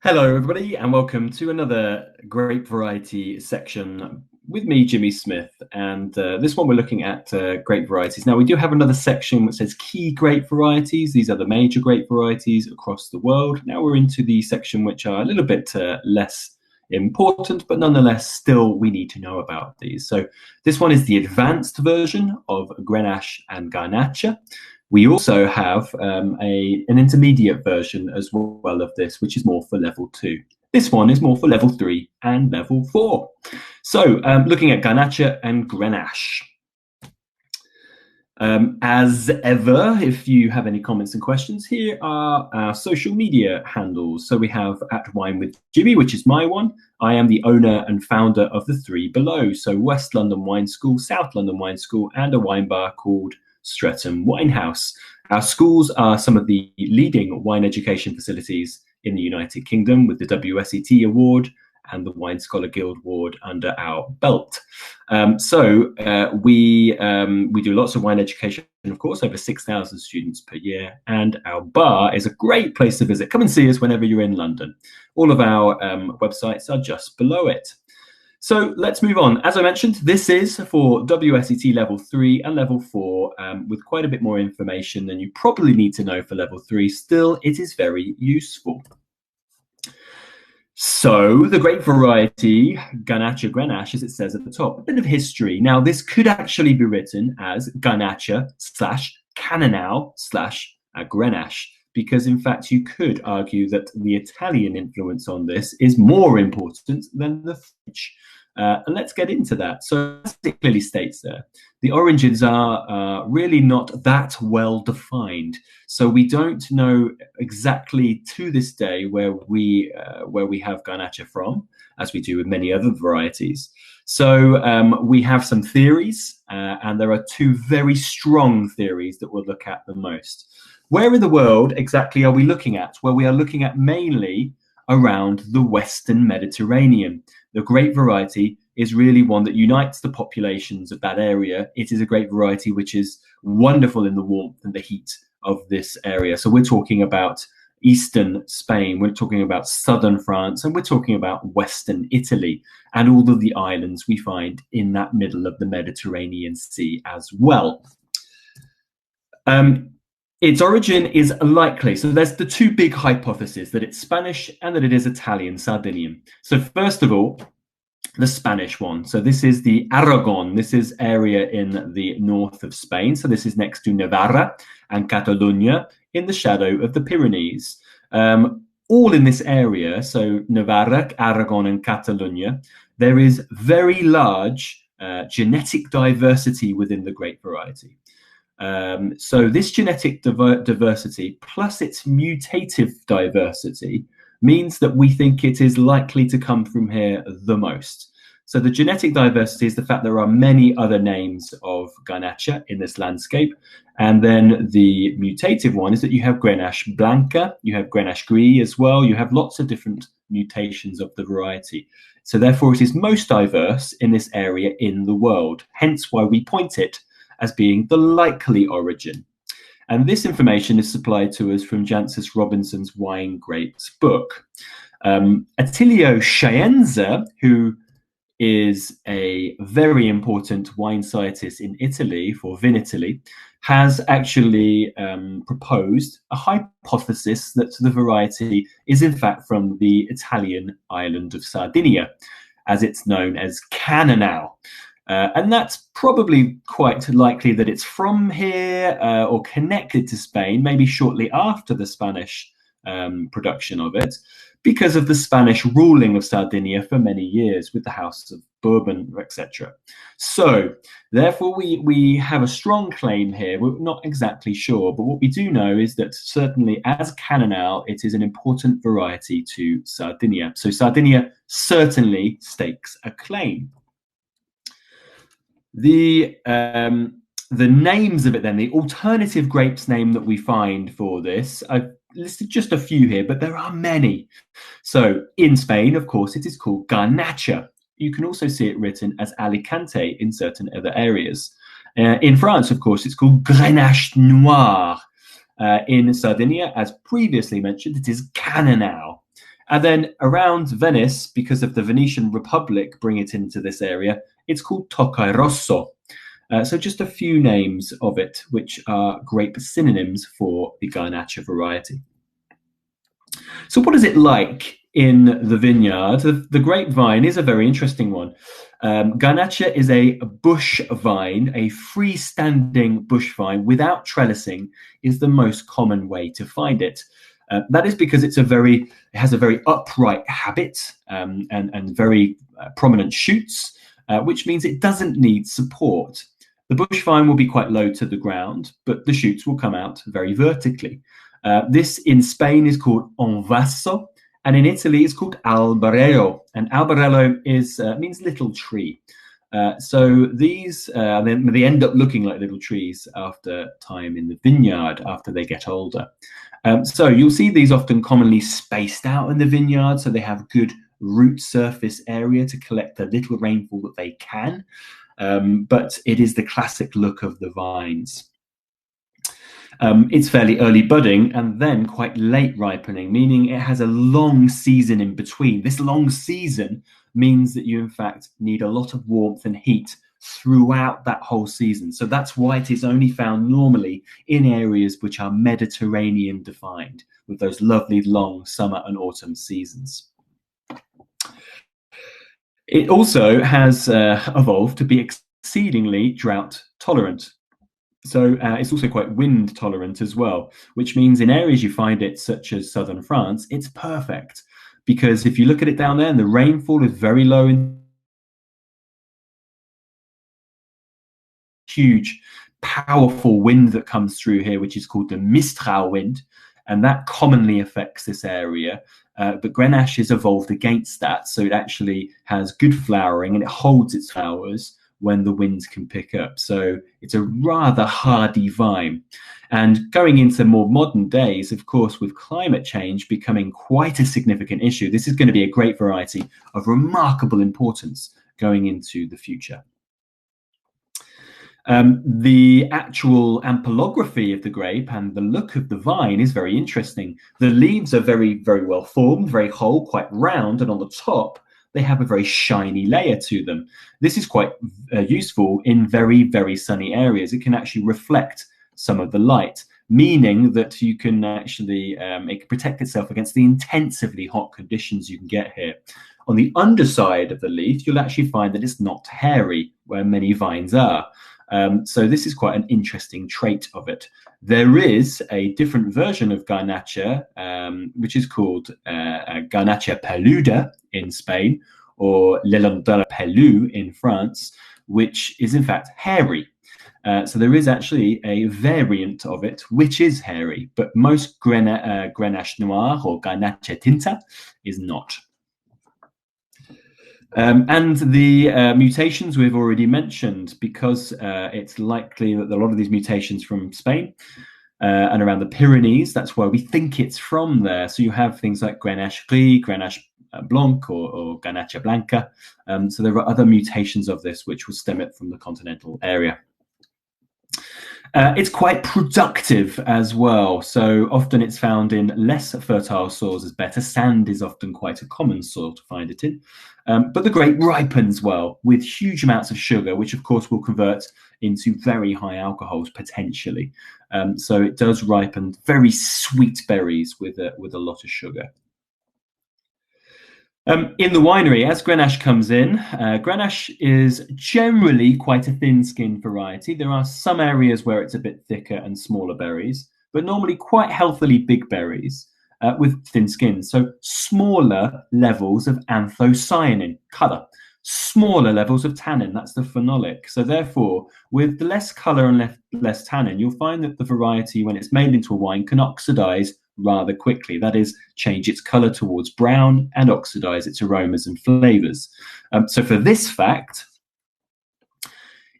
Hello, everybody, and welcome to another grape variety section with me, Jimmy Smith. And this one we're looking at grape varieties. Now, we do have another section which says key grape varieties. These are the major grape varieties across the world. Now we're into the section which are a little bit less important, but nonetheless, still we need to know about these. So this one is the advanced version of Grenache and Garnacha. We also have an intermediate version as well of this, which is more for level 2. This one is more for level 3 and level 4. So looking at Garnacha and Grenache. As ever, if you have any comments and questions, here are our social media handles. So we have @WineWithJimmy, which is my one. I am the owner and founder of the three below. So West London Wine School, South London Wine School, and a wine bar called Streatham Winehouse. Our schools are some of the leading wine education facilities in the United Kingdom, with the WSET Award and the Wine Scholar Guild Award under our belt. We do lots of wine education, of course, over 6,000 students per year, and our bar is a great place to visit. Come and see us whenever you're in London. All of our websites are just below it. So let's move on. As I mentioned, this is for WSET Level 3 and Level 4 with quite a bit more information than you probably need to know for Level 3. Still, it is very useful. So the grape variety, Garnacha Grenache, as it says at the top, a bit of history. Now, this could actually be written as Garnacha/Cannonau/Grenache, because in fact you could argue that the Italian influence on this is more important than the French. And let's get into that. So as it clearly states there, the origins are really not that well defined. So we don't know exactly to this day where we have Garnacha from, as we do with many other varieties. So we have some theories, and there are two very strong theories that we'll look at the most. Where in the world exactly are we looking at? Well, we are looking at mainly around the Western Mediterranean. The grape variety is really one that unites the populations of that area. It is a grape variety which is wonderful in the warmth and the heat of this area. So we're talking about eastern Spain, we're talking about southern France, and we're talking about western Italy, and all of the islands we find in that middle of the Mediterranean Sea as well. Its origin is likely. So there's the two big hypotheses, that it's Spanish and that it is Italian Sardinian. So first of all, the Spanish one. So this is the Aragon. This is area in the north of Spain. So this is next to Navarra and Catalonia in the shadow of the Pyrenees. All in this area, so Navarra, Aragon and Catalonia, there is very large genetic diversity within the grape variety. So this genetic diversity plus its mutative diversity means that we think it is likely to come from here the most. So the genetic diversity is the fact there are many other names of Garnacha in this landscape. And then the mutative one is that you have Grenache Blanca, you have Grenache Gris as well. You have lots of different mutations of the variety. So therefore it is most diverse in this area in the world, hence why we point it as being the likely origin. And this information is supplied to us from Jancis Robinson's Wine Grapes book. Attilio Scienza, who is a very important wine scientist in Italy for Vinitaly, has actually proposed a hypothesis that the variety is in fact from the Italian island of Sardinia, as it's known as Cannonau. And that's probably quite likely that it's from here or connected to Spain, maybe shortly after the Spanish production of it, because of the Spanish ruling of Sardinia for many years with the House of Bourbon, etc. So therefore we have a strong claim here. We're not exactly sure, but what we do know is that certainly as Cannonau, it is an important variety to Sardinia. So Sardinia certainly stakes a claim. The names of it then, the alternative grapes name that we find for this, I've listed just a few here, but there are many. So in Spain, of course, it is called Garnacha. You can also see it written as Alicante in certain other areas. In France, of course, it's called Grenache Noir. In Sardinia, as previously mentioned, it is Cannonau. And then around Venice, because of the Venetian Republic bring it into this area, it's called Tocai Rosso. So just a few names of it, which are grape synonyms for the Garnacha variety. So what is it like in the vineyard? The grapevine is a very interesting one. Garnacha is a bush vine, a freestanding bush vine without trellising is the most common way to find it. That is because it has a very upright habit and very prominent shoots, which means it doesn't need support. The bush vine will be quite low to the ground, but the shoots will come out very vertically. This in Spain is called en vaso, and in Italy it's called albarello. And albarello means little tree. So these they end up looking like little trees after time in the vineyard, after they get older. So you'll see these often commonly spaced out in the vineyard, so they have good root surface area to collect the little rainfall that they can. But it is the classic look of the vines. It's fairly early budding and then quite late ripening, meaning it has a long season in between. This long season means that you, in fact, need a lot of warmth and heat throughout that whole season. So that's why it is only found normally in areas which are Mediterranean defined, with those lovely long summer and autumn seasons. It also has evolved to be exceedingly drought tolerant. So it's also quite wind tolerant as well, which means in areas you find it, such as southern France, it's perfect. Because if you look at it down there and the rainfall is very low, in huge, powerful wind that comes through here, which is called the Mistral wind, and that commonly affects this area. But Grenache has evolved against that, so it actually has good flowering and it holds its flowers when the winds can pick up. So it's a rather hardy vine. And going into more modern days, of course, with climate change becoming quite a significant issue, this is going to be a great variety of remarkable importance going into the future. The actual ampelography of the grape and the look of the vine is very interesting. The leaves are very, very well formed, very whole, quite round, and on the top, they have a very shiny layer to them. This is quite useful in very, very sunny areas. It can actually reflect some of the light, meaning that you can actually, it can protect itself against the intensively hot conditions you can get here. On the underside of the leaf, you'll actually find that it's not hairy, where many vines are. So this is quite an interesting trait of it. There is a different version of Garnacha, which is called Garnacha Peluda in Spain, or L'élan de la Pelou in France, which is in fact hairy. So there is actually a variant of it which is hairy, but most Grenache Noir or Garnacha Tinta is not. And the mutations we've already mentioned, because it's likely that a lot of these mutations from Spain and around the Pyrenees, that's why we think it's from there. So you have things like Grenache Gris, Grenache Blanc, or Garnacha Blanca. So there are other mutations of this which will stem it from the continental area. It's quite productive as well. So often it's found in less fertile soils as better. Sand is often quite a common soil to find it in. But the grape ripens well with huge amounts of sugar, which of course will convert into very high alcohols potentially. So it does ripen very sweet berries with a lot of sugar. In the winery, as Grenache comes in, Grenache is generally quite a thin-skinned variety. There are some areas where it's a bit thicker and smaller berries, but normally quite healthily big berries with thin skin. So smaller levels of anthocyanin, colour, smaller levels of tannin, that's the phenolic. So therefore, with less colour and less tannin, you'll find that the variety, when it's made into a wine, can oxidize rather quickly. That is, change its color towards brown and oxidize its aromas and flavors. So for this fact,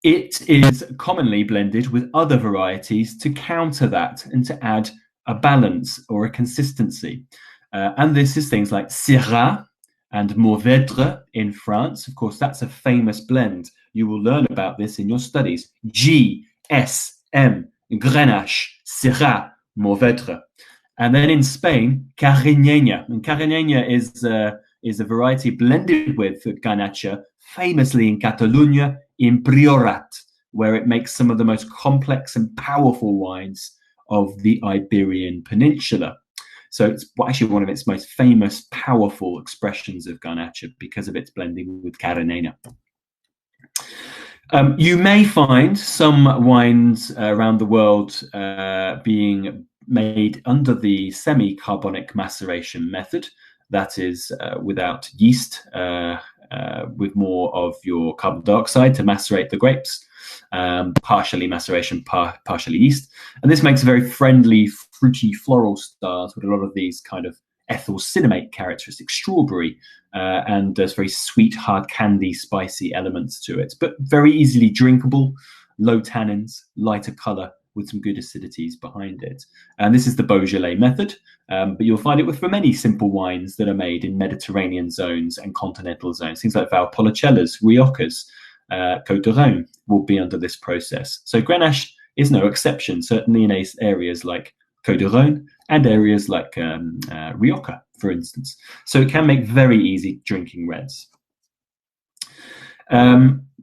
it is commonly blended with other varieties to counter that and to add a balance or a consistency. And this is things like Syrah and Mourvèdre in France. Of course, that's a famous blend. You will learn about this in your studies. GSM, Grenache, Syrah, Mourvèdre. And then in Spain, Cariñena. And Cariñena is a variety blended with Garnacha, famously in Catalonia, in Priorat, where it makes some of the most complex and powerful wines of the Iberian Peninsula. So it's actually one of its most famous, powerful expressions of Garnacha because of its blending with Cariñena. You may find some wines around the world being made under the semi-carbonic maceration method, that is without yeast, with more of your carbon dioxide to macerate the grapes, partially maceration, partially yeast. And this makes very friendly, fruity, floral styles with a lot of these kind of ethyl cinnamate characteristics, strawberry, and there's very sweet, hard candy, spicy elements to it, but very easily drinkable, low tannins, lighter color, with some good acidities behind it. And this is the Beaujolais method, but you'll find it for many simple wines that are made in Mediterranean zones and continental zones. Things like Valpolicella's, Riojas, Côte d'Or will be under this process. So Grenache is no exception, certainly in areas like Côte d'Or and areas like Rioja, for instance. So it can make very easy drinking reds.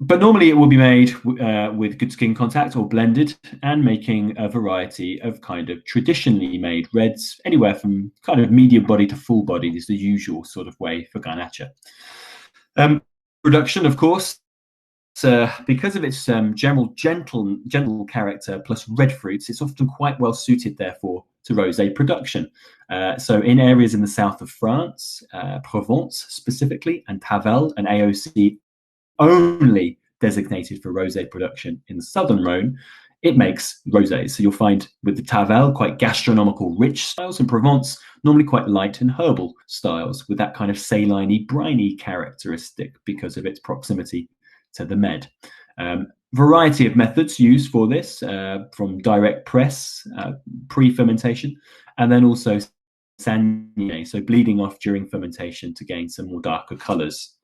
But normally it will be made with good skin contact or blended, and making a variety of kind of traditionally made reds, anywhere from kind of medium body to full body is the usual sort of way for Garnacha. Production, of course, because of its general gentle character plus red fruits, it's often quite well suited, therefore, to rosé production. So in areas in the south of France, Provence specifically, and Tavel and AOC only designated for rosé production in the southern Rhone, it makes rosés. So you'll find with the Tavel quite gastronomical, rich styles, and Provence normally quite light and herbal styles with that kind of saline-y, briny characteristic because of its proximity to the Med. Variety of methods used for this, from direct press, pre-fermentation, and then also saignée, so bleeding off during fermentation to gain some more darker colors.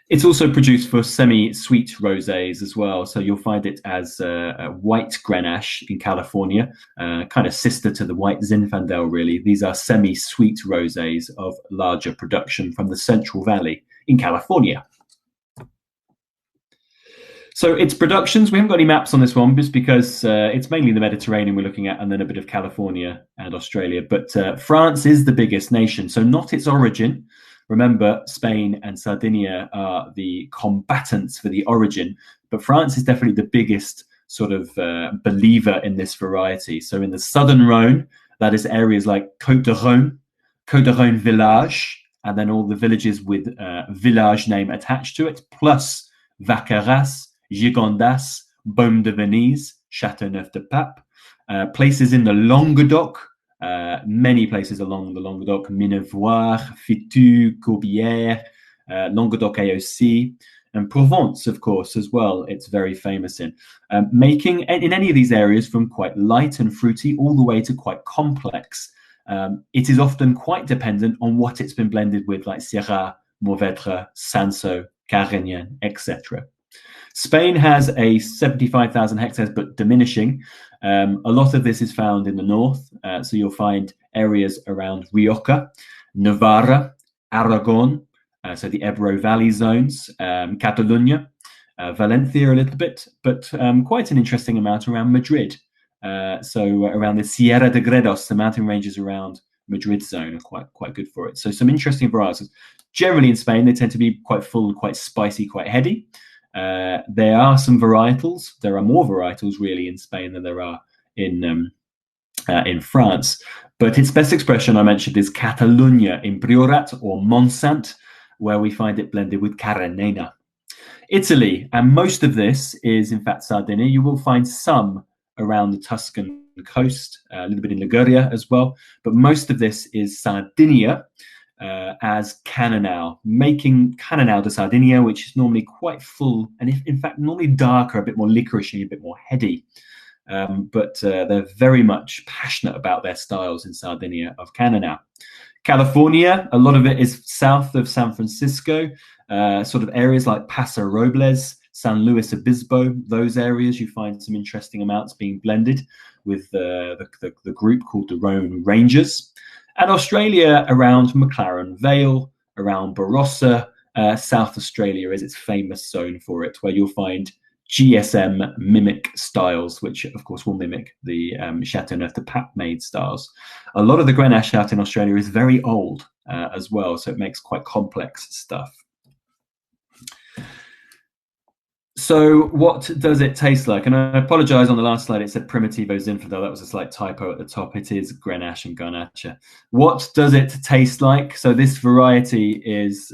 It's also produced for semi-sweet rosés as well. So you'll find it as a white Grenache in California, kind of sister to the white Zinfandel, really. These are semi-sweet rosés of larger production from the Central Valley in California. So its productions, we haven't got any maps on this one just because it's mainly the Mediterranean we're looking at, and then a bit of California and Australia. But France is the biggest nation, so not its origin. Remember, Spain and Sardinia are the combatants for the origin, but France is definitely the biggest sort of believer in this variety. So in the southern Rhone, that is areas like Côte d'Or village, and then all the villages with village name attached to it, plus Vaqueras, Gigondas, Baume de Venise, Châteauneuf-du-Pape, places in the Languedoc, many places along the Languedoc, Minevoire, Fitou, Corbière, Languedoc AOC, and Provence, of course, as well. It's very famous in making in any of these areas from quite light and fruity all the way to quite complex. It is often quite dependent on what it's been blended with, like Syrah, Mourvèdre, Cinsault, Carignan, etc. Spain has a 75,000 hectares, but diminishing. A lot of this is found in the north. So you'll find areas around Rioja, Navarra, Aragon, so the Ebro Valley zones, Catalonia, Valencia a little bit, but quite an interesting amount around Madrid. So around the Sierra de Gredos, the mountain ranges around Madrid zone are quite good for it. So some interesting varieties. Generally in Spain, they tend to be quite full, quite spicy, quite heady. There are some varietals. There are more varietals really in Spain than there are in France. But its best expression I mentioned is Catalunya in Priorat or Montsant, where we find it blended with Cariñena. Italy, and most of this is in fact Sardinia. You will find some around the Tuscan coast, a little bit in Liguria as well, but most of this is Sardinia. As Cannonau, making Cannonau de Sardinia, which is normally quite full and in fact normally darker, a bit more licoricey, a bit more heady. But they're very much passionate about their styles in Sardinia of Cannonau. California, a lot of it is south of San Francisco, sort of areas like Paso Robles, San Luis Obispo, those areas you find some interesting amounts being blended. with the group called the Rhone Rangers, and Australia around McLaren Vale, around Barossa. South Australia is its famous zone for it, where you'll find GSM mimic styles, which of course will mimic the Châteauneuf-du-Pape made styles. A lot of the Grenache out in Australia is very old as well, so it makes quite complex stuff. So what does it taste like? And I apologize, on the last slide it said Primitivo Zinfandel. That was a slight typo at the top. It is Grenache and Garnacha. What does it taste like? So this variety is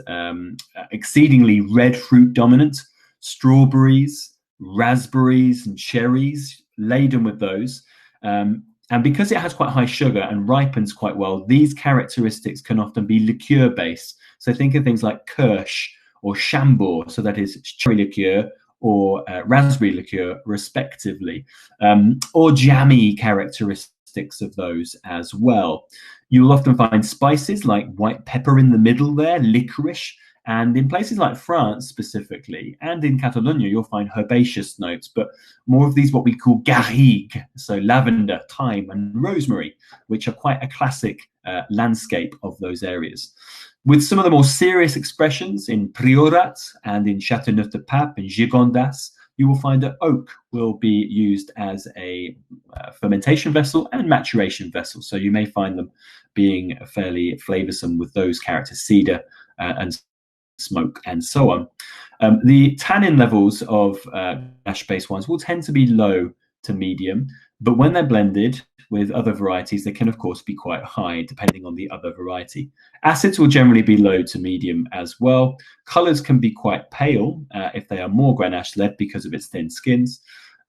exceedingly red fruit dominant, strawberries, raspberries and cherries, laden with those. And because it has quite high sugar and ripens quite well, these characteristics can often be liqueur based. So think of things like Kirsch or Chambord, so that is cherry liqueur or raspberry liqueur, respectively, or jammy characteristics of those as well. You'll often find spices like white pepper in the middle there, licorice, and in places like France specifically, and in Catalonia, you'll find herbaceous notes, but more of these what we call garrigue, so lavender, thyme, and rosemary, which are quite a classic landscape of those areas. With some of the more serious expressions in Priorat and in Châteauneuf-du-Pape and Gigondas, you will find that oak will be used as a fermentation vessel and maturation vessel. So you may find them being fairly flavoursome with those characters, cedar and smoke and so on. The tannin levels of Grenache-based wines will tend to be low to medium, but when they're blended with other varieties, they can of course be quite high depending on the other variety. Acids will generally be low to medium as well. Colors can be quite pale if they are more Grenache led because of its thin skins,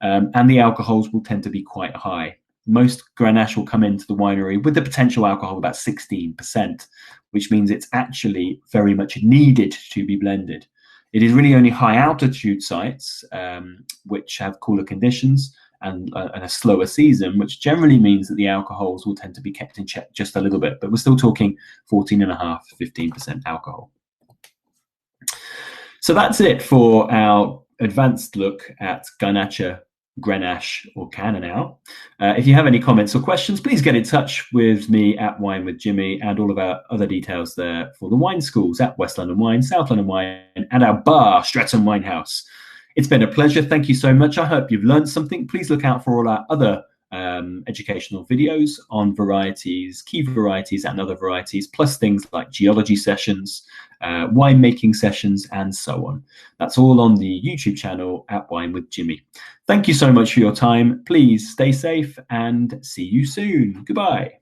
and the alcohols will tend to be quite high. Most Grenache will come into the winery with the potential alcohol of about 16%, which means it's actually very much needed to be blended. It is really only high altitude sites which have cooler conditions and a slower season, which generally means that the alcohols will tend to be kept in check just a little bit, but we're still talking 14.5%, 15% alcohol. So that's it for our advanced look at Garnacha, Grenache, or Cannonau. If you have any comments or questions, please get in touch with me at Wine with Jimmy, and all of our other details there for the wine schools at West London Wine, South London Wine, and our bar, Streatham Winehouse. It's been a pleasure. Thank you so much. I hope you've learned something. Please look out for all our other educational videos on varieties, key varieties and other varieties, plus things like geology sessions, winemaking sessions, and so on. That's all on the YouTube channel at Wine with Jimmy. Thank you so much for your time. Please stay safe and see you soon. Goodbye.